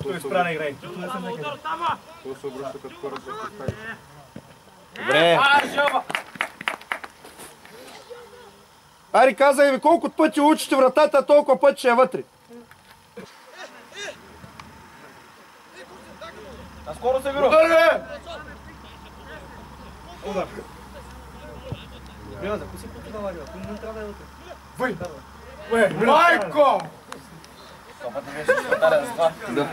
Той спря на играй. То се обръща като хората да постави. Добре. Ари, казай ви колко пъти учите вратата, толкова пъти ще е вътре. А скоро се бюро! Удар, бе! Удар! Била, запуси пъти да лаги, ако не трябва да е вътре. Въй! Майко! Това не беше четвъртаря с два. Да.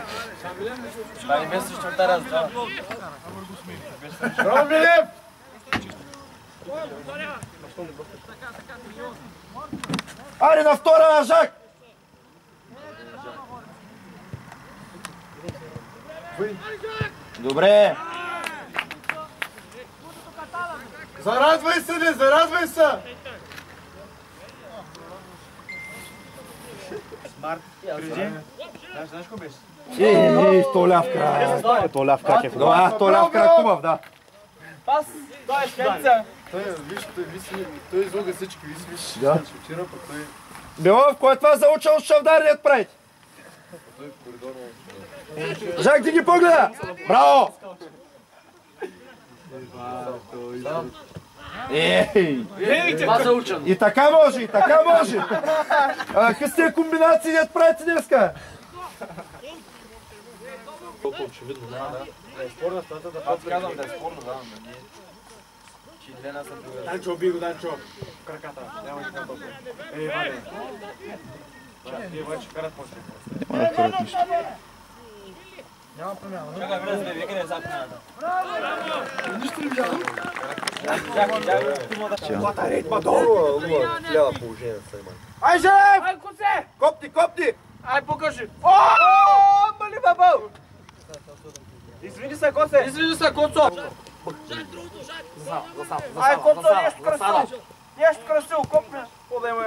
Това не беше четвъртаря с два. Браво, Милев! Ари, на втора на Жак! Добре! Зарадвай се, не, зарадвай се! Смарт, приди. Знаеш какво беше? То ляв крак. То ляв крак е хубав. То ляв крак хубав, да. Пас! Той е шкенца! Той излага всички, виж. Да. Вчера пък той... Белов, кой е това заучал шавдарият правите? Той в коридора. Жак, ти ги погледа! Браво! Ей! Това заучен! И така може, и така може! Какви сте комбинации да правите днеска? Толкова очевидно, да. Да е спорна стата да Аз казвам да е спорно, да, но ние... Че две нас са друга. Данчо, би го, Данчо. В краката. Няма да кажа толкова. Ей, Ваде. Вие вече карат после. Няма да карат нищо. Няма промяна. Чакай, влез да викане зад промяната. Плата ритма долу! Лява положение са има. Ай, Жек! Ай, коце! Копти, копти! Ай, покажи! Мали бабъл! Извини се, коце! Извини се, коцо! За сам. Ай, коцо, нещо красиво! Нещо красиво, копне! Какво да има?